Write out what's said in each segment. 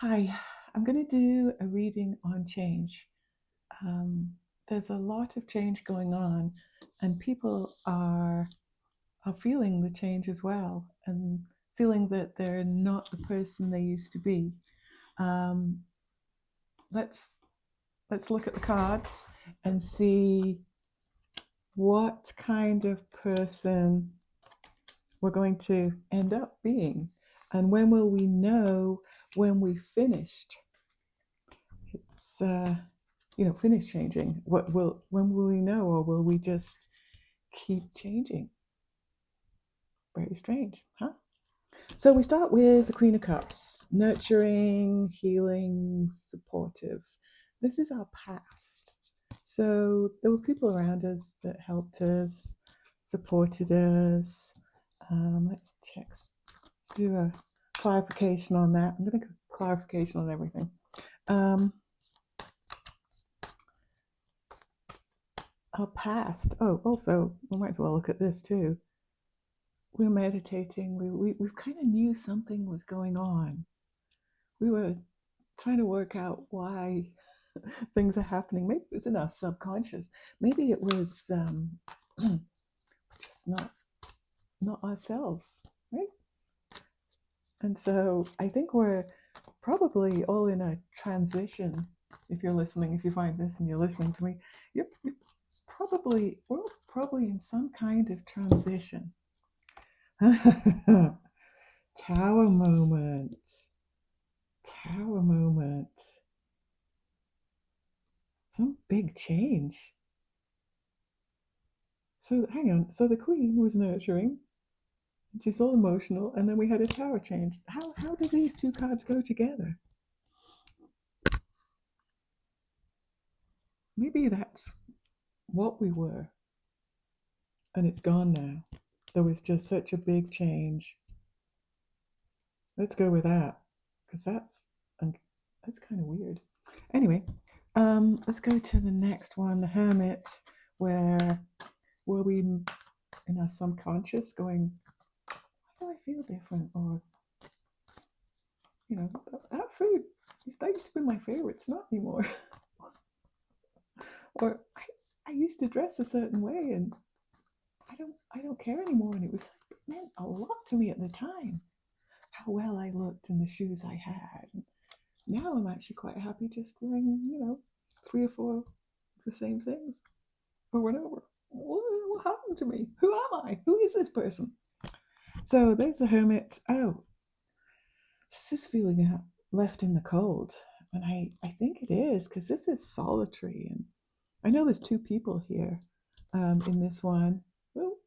Hi, I'm going to do a reading on change. Um, there's a lot of change going on, and people are feeling the change as well, and feeling that they're not the person they used to be. Um, let's let's look at the cards and see what kind of person we're going to end up being, and when will we know when we finished? It's finish changing. When will we know, or will we just keep changing? Very strange, huh? So we start with the Queen of Cups, nurturing, healing, supportive. This is our past. So there were people around us that helped us, supported us. Let's check. Let's do a clarification on that. I'm going to go clarification on everything. Um, our past. Oh, also, we might as well look at this too. We were meditating. We kind of knew something was going on. We were trying to work out why things are happening. Maybe it was in our subconscious. Maybe it was just not ourselves, right? And so I think we're probably all in a transition. If you're listening, if you find this and you're listening to me, you're we're probably in some kind of transition. Tower moment. Tower moment. Some big change. So hang on. So the queen was nurturing. She's all emotional, and then we had a tower change. How do these two cards go together? Maybe that's what we were, and it's gone now. There was just such a big change. Let's go with that, because that's kind of weird. Anyway, let's go to the next one, the Hermit, where were we in our subconscious going, why do I feel different? Or, that food, that used to be my favorite, it's not anymore. Or I used to dress a certain way and I don't care anymore. And it meant a lot to me at the time, how well I looked and the shoes I had. And now I'm actually quite happy just wearing, three or four of the same things over and over. What happened to me? Who am I? Who is this person? So there's the Hermit. Oh, this is feeling left in the cold. And I think it is, because this is solitary. And I know there's two people here in this one. Well,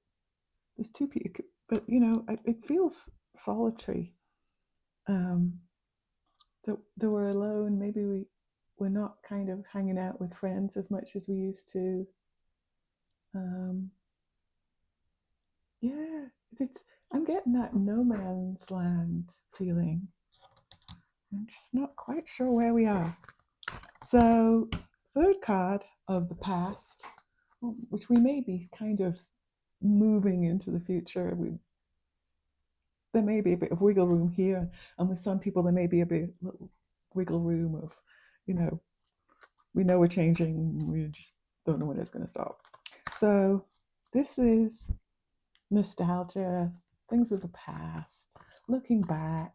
there's two people, but it feels solitary. Um, that we're alone. Maybe we're not kind of hanging out with friends as much as we used to. Um, yeah, it's I'm getting that no man's land feeling. I'm just not quite sure where we are. So, third card of the past, which we may be kind of moving into the future. There may be a bit of wiggle room here, and with some people there may be a bit little wiggle room of, you know, we know we're changing, we just don't know when it's going to stop. So this is nostalgia, things of the past, looking back,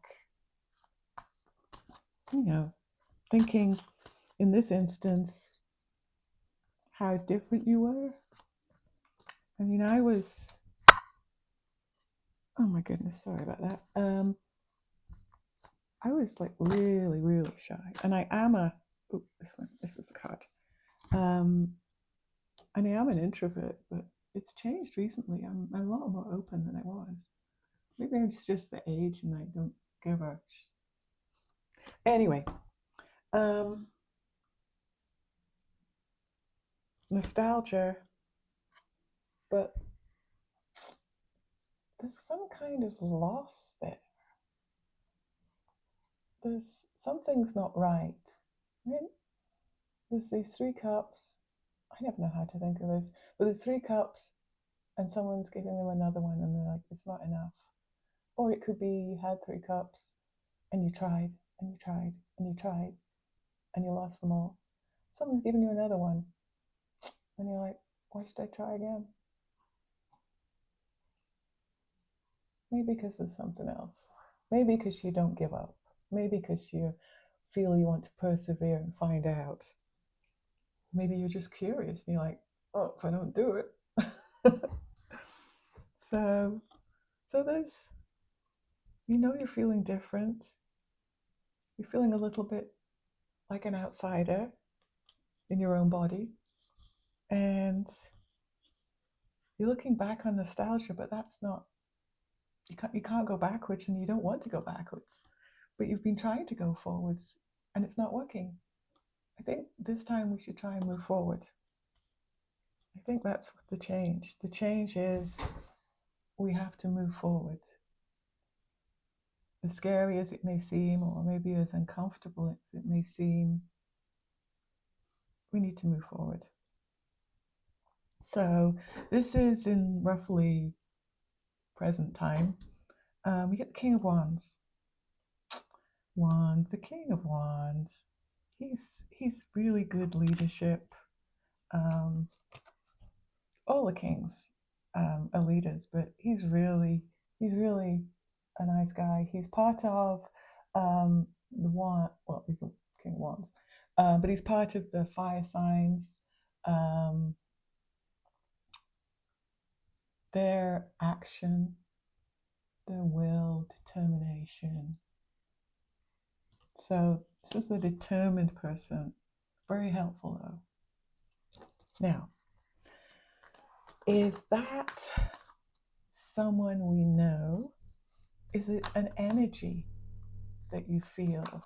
thinking in this instance how different you were. I mean, oh my goodness, sorry about that. I was like really, really shy, and I am this is the card. Um, and I am an introvert, but it's changed recently. I'm a lot more open than I was. Maybe it's just the age, and I don't give a. Anyway, um, nostalgia, but there's some kind of loss there. There's something's not right. Right? There's these three cups. I never know how to think of this, but there's three cups, and someone's giving them another one, and they're like, it's not enough. Or it could be you had three cups and you tried and you tried and you tried and you lost them all. Someone's given you another one and you're like, why should I try again? Maybe because there's something else. Maybe because you don't give up. Maybe because you feel you want to persevere and find out. Maybe you're just curious and you're like, oh, if I don't do it. so there's, you're feeling different. You're feeling a little bit like an outsider in your own body. And you're looking back on nostalgia, but that's not, you can't go backwards and you don't want to go backwards. But you've been trying to go forwards and it's not working. I think this time we should try and move forward. I think that's the change. The change is we have to move forward. As scary as it may seem, or maybe as uncomfortable as it may seem, we need to move forward. So this is in roughly present time. We get the King of Wands. The King of Wands. He's really good leadership. All the kings are leaders, but he's really a nice guy. He's part of the one. Well, he's the King of Wands, but he's part of the fire signs. Their action, their will, determination. So this is the determined person. Very helpful though. Now, is that someone we know? Is it an energy that you feel?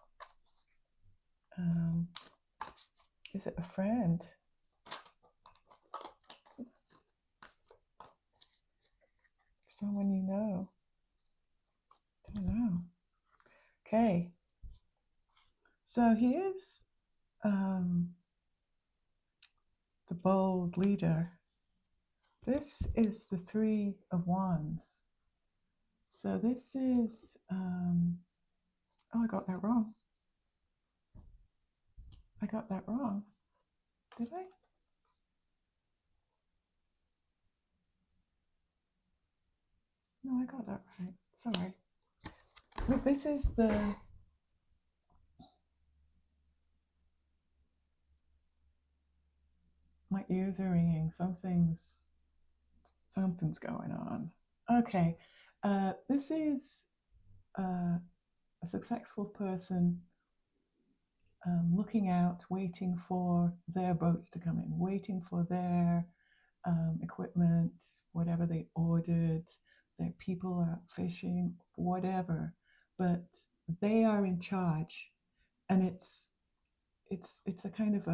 Is it a friend? Someone you know? I don't know. Okay. So here's the bold leader. This is the Three of Wands. So this is, oh, I got that wrong. Did I? No, I got that right. Sorry. Look, this is my ears are ringing. Something's going on. Okay. This is a successful person looking out, waiting for their boats to come in, waiting for their equipment, whatever they ordered, their people are out fishing, whatever. But they are in charge, and it's a kind of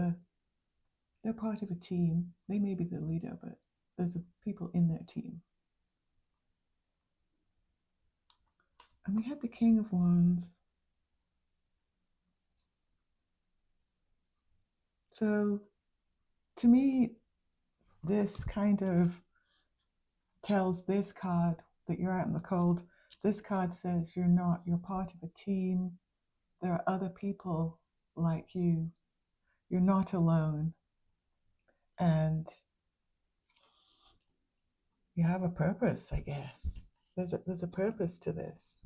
they're part of a team. They may be the leader, but there's people in their team. And we had the King of Wands. So to me, this kind of tells this card that you're out in the cold. This card says you're part of a team. There are other people like you. You're not alone. And you have a purpose, I guess. There's a purpose to this.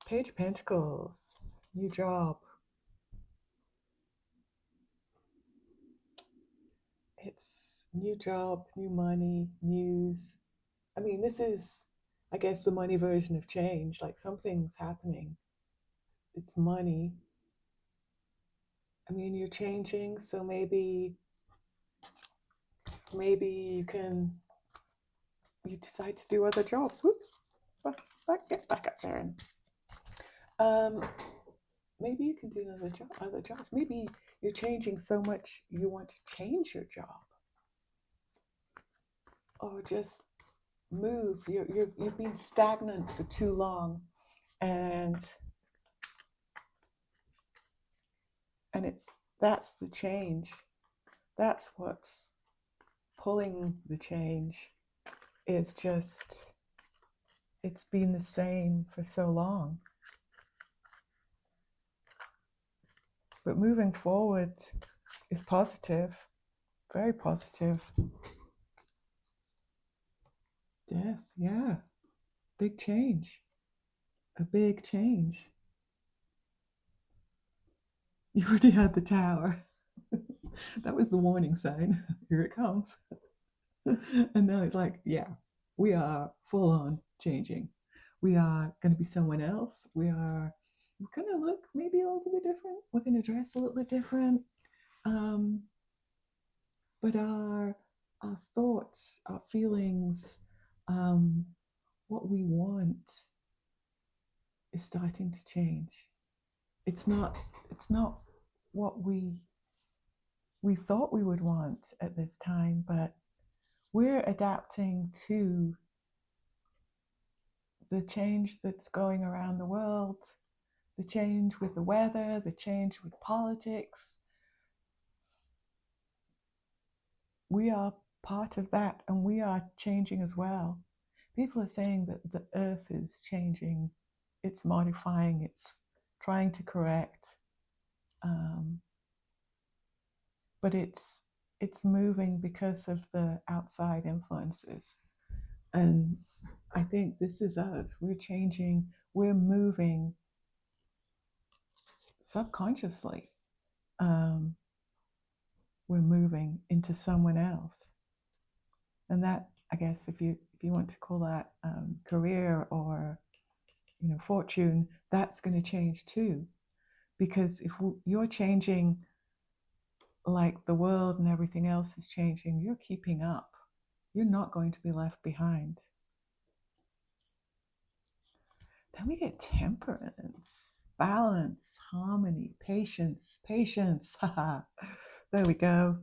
Page of Pentacles, new job. It's new job, new money, news. I mean, this is, I guess, the money version of change. Like something's happening. It's money. I mean, you're changing, so maybe you decide to do other jobs. Whoops, get back up there. Maybe you can do other jobs. Maybe you're changing so much you want to change your job, or just move. You've been stagnant for too long, and that's the change. That's what's pulling the change. It's just it's been the same for so long. But moving forward is positive, very positive. Death, yeah, big change, a big change. You already had the tower. That was the warning sign. Here it comes. And now it's like, yeah, we are full on changing. We are going to be someone else. We're going to look maybe a little bit different. We're going to dress a little bit different. Um, but our thoughts, our feelings, um, what we want is starting to change. It's not what we thought we would want at this time, but we're adapting to the change that's going around the world, the change with the weather, the change with politics. We are part of that, and we are changing as well. People are saying that the earth is changing, it's modifying, it's trying to correct, um, but it's moving because of the outside influences. And I think this is us. We're changing, we're moving subconsciously. Um, we're moving into someone else. And that, I guess, if you want to call that career or fortune, that's going to change too. Because if you're changing like the world and everything else is changing, you're keeping up. You're not going to be left behind. Then we get temperance, balance, harmony, patience, patience. Haha. There we go.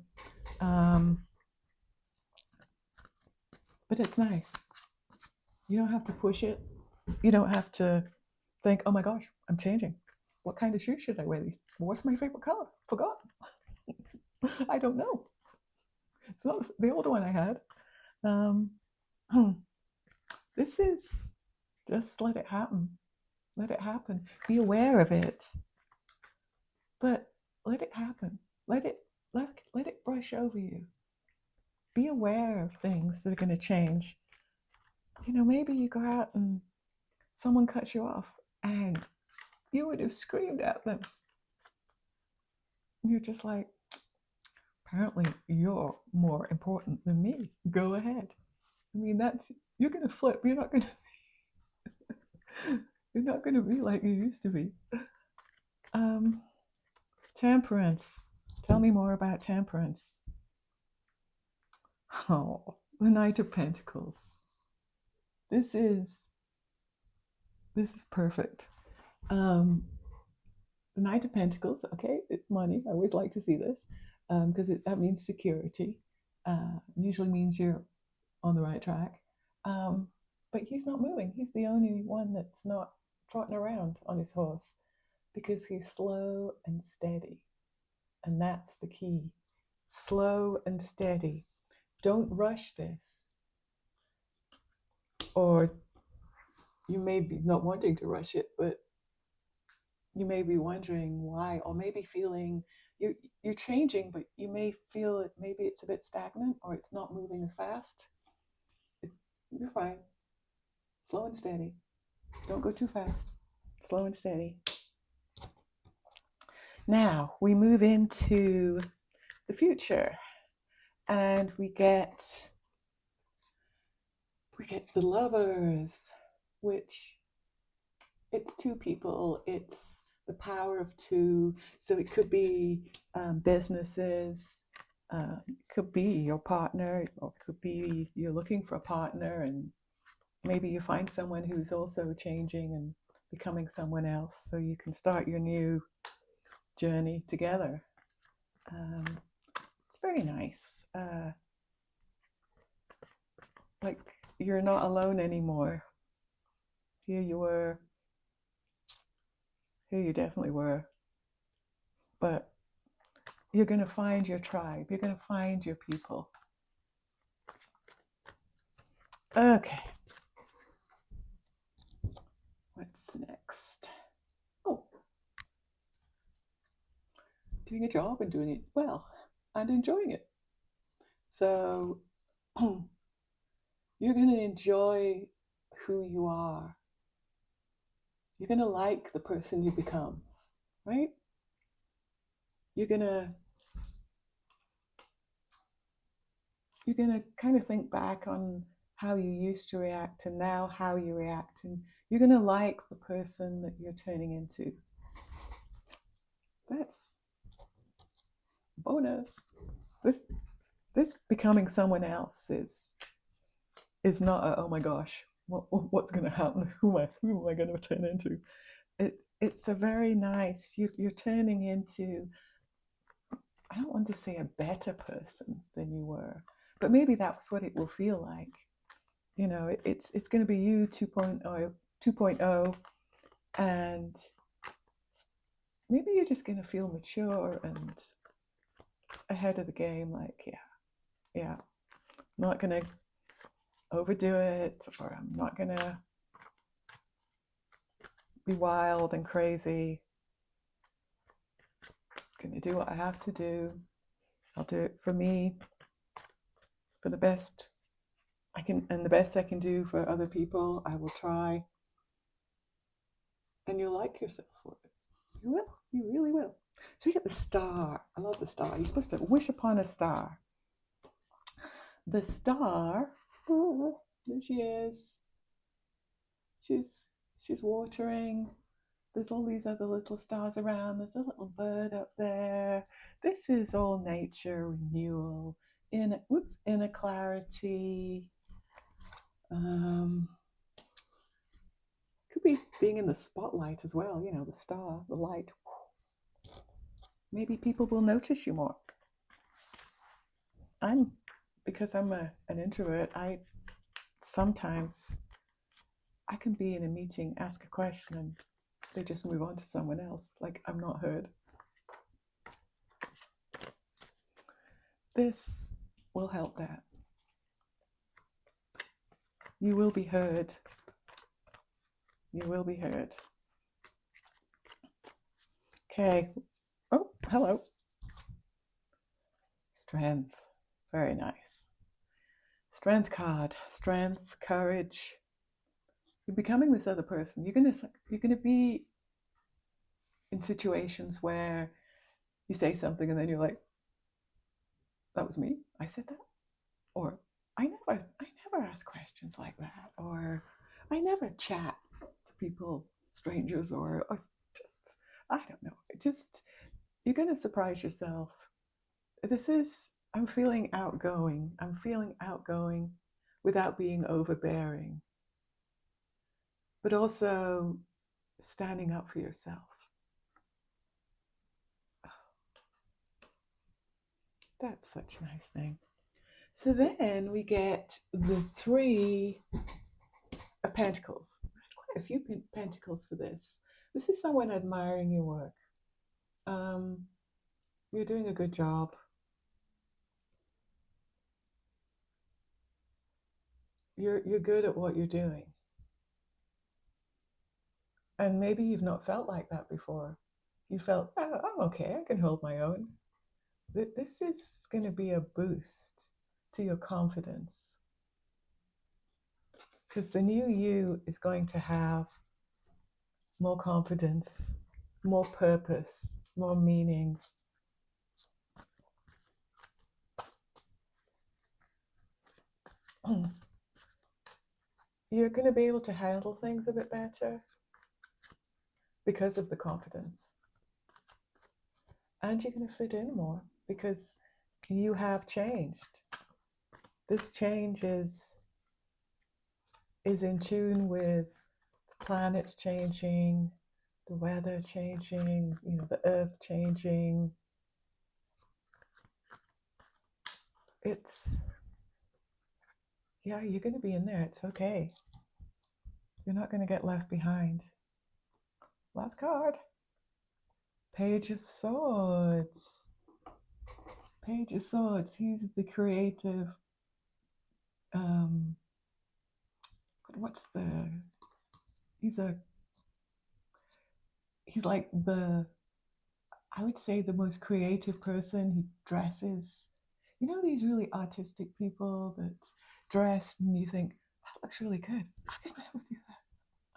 But it's nice. You don't have to push it. You don't have to think, oh my gosh, I'm changing. What kind of shoes should I wear these? What's my favorite color? Forgot. I don't know. It's not the older one I had. Um, this is just let it happen. Let it happen. Be aware of it, but let it happen. Let it brush over you. Be aware of things that are going to change. Maybe you go out and someone cuts you off, and you would have screamed at them. You're just like, apparently you're more important than me. Go ahead. I mean, you're gonna flip. You're not gonna be like you used to be. Temperance. Tell me more about temperance. Oh, the Knight of Pentacles. This is perfect. The Knight of Pentacles. Okay, it's money. I always like to see this because that means security. Usually means you're on the right track. But he's not moving. He's the only one that's not trotting around on his horse because he's slow and steady. And that's the key. Slow and steady. Don't rush this. Or you may be not wanting to rush it, but you may be wondering why, or maybe feeling you're changing, but you may feel it, maybe it's a bit stagnant or it's not moving as fast. You're fine. Slow and steady. Don't go too fast. Slow and steady. Now we move into the future, and we get the Lovers, which it's two people. It's the power of two. So it could be businesses. It could be your partner, or it could be you're looking for a partner, and maybe you find someone who's also changing and becoming someone else, so you can start your new journey together. It's very nice. Like you're not alone anymore. Here you were. Here you definitely were. But you're going to find your tribe. You're going to find your people. Okay. What's next? Oh, doing a job and doing it well and enjoying it. So you're going to enjoy who you are. You're going to like the person you become, right? You're going to kind of think back on how you used to react and now how you react, and you're going to like the person that you're turning into. That's bonus. This becoming someone else is not a, oh my gosh, what's going to happen? Who am I going to turn into? It's a very nice. You're turning into, I don't want to say a better person than you were, but maybe that's what it will feel like. You know, it's going to be you 2.0, and maybe you're just going to feel mature and ahead of the game. Like, yeah, I'm not going to overdo it, or I'm not going to be wild and crazy. I'm going to do what I have to do. I'll do it for me, for the best I can, and the best I can do for other people. I will try, and you'll like yourself for it. You will. You really will. So we get the star. I love the star. You're supposed to wish upon a star. The star. Oh, there she is. She's watering. There's all these other little stars around. There's a little bird up there. This is all nature renewal in a clarity. Could be being in the spotlight as well. You know, the star, the light. Maybe people will notice you more. Because I'm an introvert, sometimes I can be in a meeting, ask a question, and they just move on to someone else, like I'm not heard. This will help that. You will be heard. You will be heard. Okay. Oh, hello. Strength. Very nice. Strength card. Strength, courage. You're becoming this other person. You're gonna be in situations where you say something and then you're like, that was me. I said that. Or I never ask questions like that. Or I never chat to people, strangers, or I don't know. You're gonna surprise yourself. I'm feeling outgoing. I'm feeling outgoing without being overbearing, but also standing up for yourself. That's such a nice thing. So then we get the Three of Pentacles. Quite a few pentacles for this. This is someone admiring your work. You're doing a good job. You're good at what you're doing. And maybe you've not felt like that before. You felt, oh, I'm okay, I can hold my own. This is going to be a boost to your confidence, because the new you is going to have more confidence, more purpose, more meaning. You're going to be able to handle things a bit better because of the confidence. And you're going to fit in more because you have changed. This change is in tune with the planets changing, the weather changing, the earth changing. You're going to be in there. It's okay. You're not going to get left behind. Last card. Page of Swords. Page of Swords. He's the creative. He's a he's like I would say the most creative person. He dresses, you know, these really artistic people that dress and you think, that looks really good. I could never do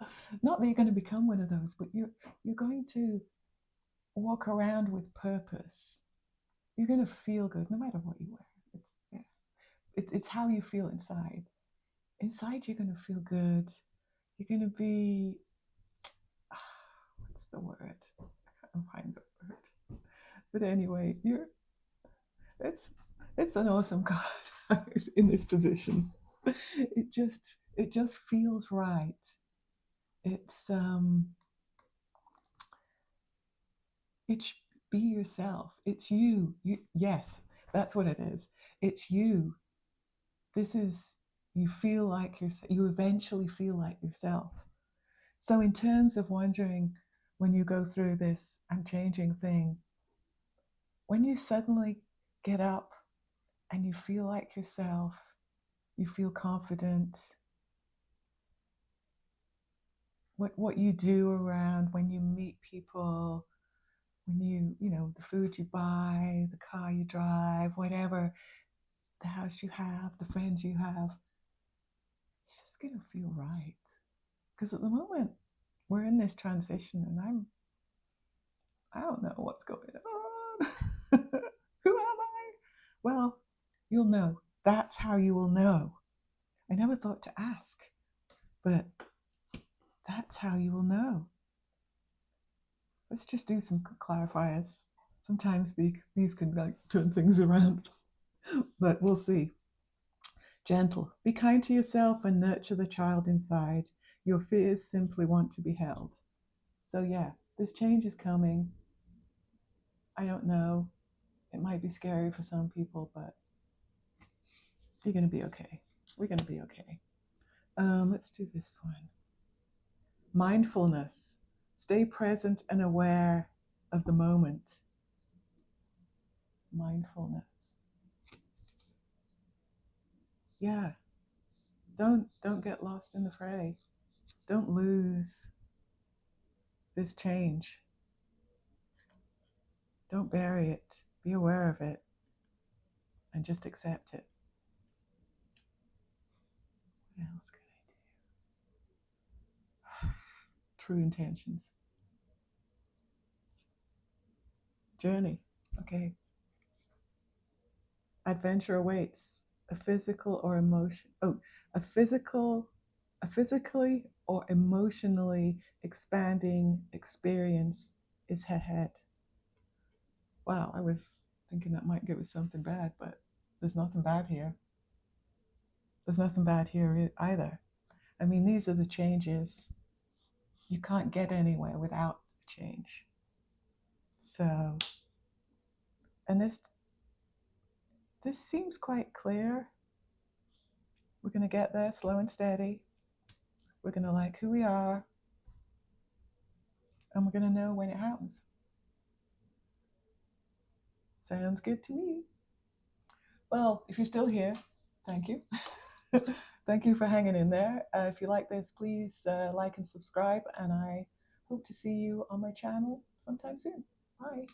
that. Not that you're going to become one of those, but you're going to walk around with purpose. You're going to feel good no matter what you wear. Yeah, it's how you feel inside. Inside, you're going to feel good. You're going to be, what's the word? I can't find the word. But anyway, it's it's an awesome card in this position. It just it just feels right. It's it's be yourself. It's you. You yes, that's what it is. It's you. This is you feel like you eventually feel like yourself. So in terms of wondering when you go through this I'm changing thing, when you suddenly get up and you feel like yourself, you feel confident, what you do around when you meet people, when you know, the food you buy, the car you drive, whatever, the house you have, the friends you have, it's just going to feel right. Because at the moment, we're in this transition and I don't know what's going on. Who am I? Well, you'll know. That's how you will know. I never thought to ask, but that's how you will know. Let's just do some clarifiers. Sometimes these can like turn things around, but we'll see. Gentle. Be kind to yourself and nurture the child inside. Your fears simply want to be held. So yeah, this change is coming. I don't know. It might be scary for some people, but you're going to be okay. We're going to be okay. Let's do this one. Mindfulness. Stay present and aware of the moment. Mindfulness. Yeah. Don't get lost in the fray. Don't lose this change. Don't bury it. Be aware of it and just accept it. What else could I do? True intentions. Journey. Okay. Adventure awaits. A physical or emotion. Oh, a physical, a physically or emotionally expanding experience is ahead. Wow, I was thinking that might give us something bad, but there's nothing bad here. There's nothing bad here either. I mean, these are the changes. You can't get anywhere without change. So, and this seems quite clear. We're going to get there slow and steady. We're going to like who we are, and we're going to know when it happens. Sounds good to me. Well, if you're still here, thank you. Thank you for hanging in there. If you like this, please like and subscribe, and I hope to see you on my channel sometime soon. Bye.